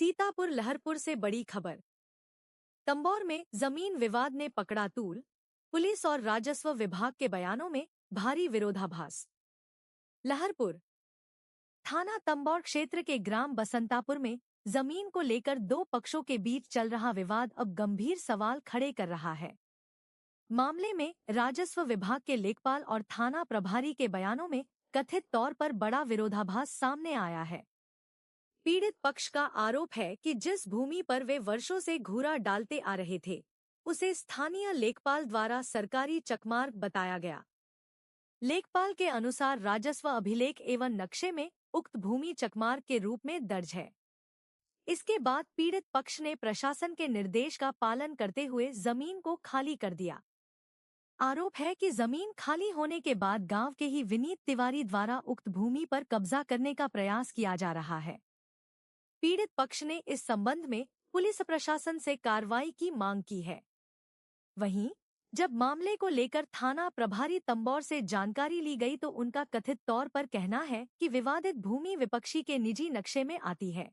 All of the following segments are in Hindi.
सीतापुर लहरपुर से बड़ी खबर। तंबौर में जमीन विवाद ने पकड़ा तूल, पुलिस और राजस्व विभाग के बयानों में भारी विरोधाभास। लहरपुर थाना तंबौर क्षेत्र के ग्राम बसंतापुर में जमीन को लेकर दो पक्षों के बीच चल रहा विवाद अब गंभीर सवाल खड़े कर रहा है। मामले में राजस्व विभाग के लेखपाल और थाना प्रभारी के बयानों में कथित तौर पर बड़ा विरोधाभास सामने आया है। पीड़ित पक्ष का आरोप है कि जिस भूमि पर वे वर्षों से घूरा डालते आ रहे थे, उसे स्थानीय लेखपाल द्वारा सरकारी चकमार्ग बताया गया। लेखपाल के अनुसार राजस्व अभिलेख एवं नक्शे में उक्त भूमि चकमार्ग के रूप में दर्ज है। इसके बाद पीड़ित पक्ष ने प्रशासन के निर्देश का पालन करते हुए जमीन को खाली कर दिया। आरोप है कि जमीन खाली होने के बाद गांव के ही विनीत तिवारी द्वारा उक्त भूमि पर कब्जा करने का प्रयास किया जा रहा है। पीड़ित पक्ष ने इस संबंध में पुलिस प्रशासन से कार्रवाई की मांग की है। वहीं जब मामले को लेकर थाना प्रभारी तंबौर से जानकारी ली गई तो उनका कथित तौर पर कहना है कि विवादित भूमि विपक्षी के निजी नक्शे में आती है।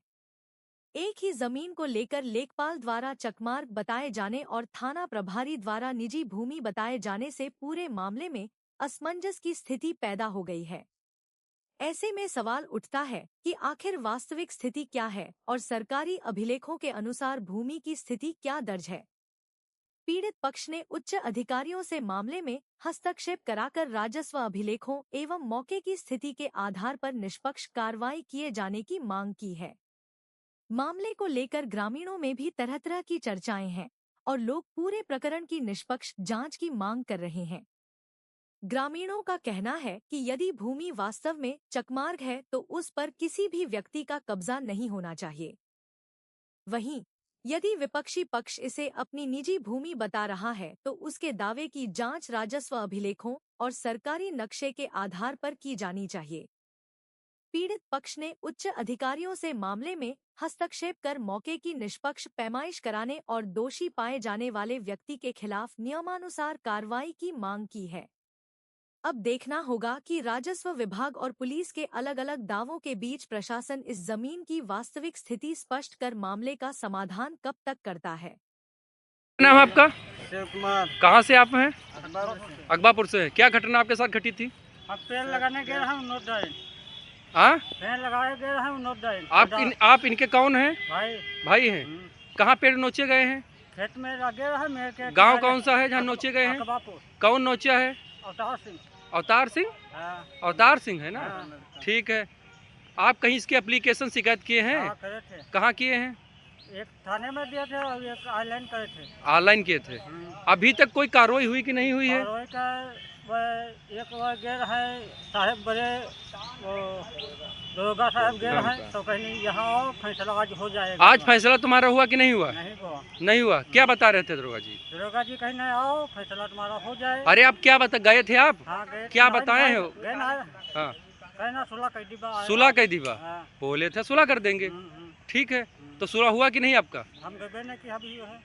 एक ही जमीन को लेकर लेखपाल द्वारा चकमार्ग बताए जाने और थाना प्रभारी द्वारा निजी भूमि बताए जाने से पूरे मामले में असमंजस की स्थिति पैदा हो गई है। ऐसे में सवाल उठता है कि आखिर वास्तविक स्थिति क्या है और सरकारी अभिलेखों के अनुसार भूमि की स्थिति क्या दर्ज है। पीड़ित पक्ष ने उच्च अधिकारियों से मामले में हस्तक्षेप कराकर राजस्व अभिलेखों एवं मौके की स्थिति के आधार पर निष्पक्ष कार्रवाई किए जाने की मांग की है। मामले को लेकर ग्रामीणों में भी तरह तरह की चर्चाएं हैं और लोग पूरे प्रकरण की निष्पक्ष जांच की मांग कर रहे हैं। ग्रामीणों का कहना है कि यदि भूमि वास्तव में चकमार्ग है तो उस पर किसी भी व्यक्ति का कब्जा नहीं होना चाहिए। वहीं यदि विपक्षी पक्ष इसे अपनी निजी भूमि बता रहा है तो उसके दावे की जांच राजस्व अभिलेखों और सरकारी नक्शे के आधार पर की जानी चाहिए। पीड़ित पक्ष ने उच्च अधिकारियों से मामले में हस्तक्षेप कर मौके की निष्पक्ष पैमाइश कराने और दोषी पाए जाने वाले व्यक्ति के खिलाफ नियमानुसार कार्रवाई की मांग की है। अब देखना होगा कि राजस्व विभाग और पुलिस के अलग अलग दावों के बीच प्रशासन इस जमीन की वास्तविक स्थिति स्पष्ट कर मामले का समाधान कब तक करता है। नाम आपका? शिव कुमार। कहाँ से आप हैं? अकबापुर से। से। क्या घटना आपके साथ घटी थी? हम पेड़ लगाने गए हैं नोट डाइन। हाँ, पेड़ लगाए गए हैं नोट डाइन। आप इनके कौन हैं? भाई हैं। हम्म। कहाँ पेड़ नोचे गए हैं? खेत में लगे हैं मेरे के। गांव कौन सा है जहाँ नोचे गए हैं? अकबापुर। कौन नोचा है? अवतार सिंह। अवतार सिंह? हाँ। अवतार सिंह है ना? हाँ। ठीक है। आप कहीं इसकी एप्लीकेशन शिकायत किए हैं? हाँ, करे थे। कहाँ किए हैं? एक थाने में दिए थे और एक ऑनलाइन करे थे। ऑनलाइन किए थे। अभी तक कोई कार्रवाई हुई कि नहीं हुई है? कार्रवाई का एक गैर है साहब बड़े वो दरोगा साहब गैर हैं तो कहीं यहाँ आओ फैसला आज हो जाएगा। आज फैसला तुम्हारा हुआ कि नहीं हुआ? नहीं हुआ। नहीं हुआ। क्या बता रहे थे दरोगा जी? दरोगा जी कहीं नहीं आओ फैसला तुम्हारा हो जाए। अरे आप क्या बता गए थे आप? हाँ, गए। क्या बताए हो? गए ना। हाँ, कहना सुलह कर दीबा। सुलह कर दीबा। हाँ। बोले थे सुलह कर देंगे। ठीक है, तो सुलह हुआ कि नहीं आपका? हम गए नहीं कि अभी है।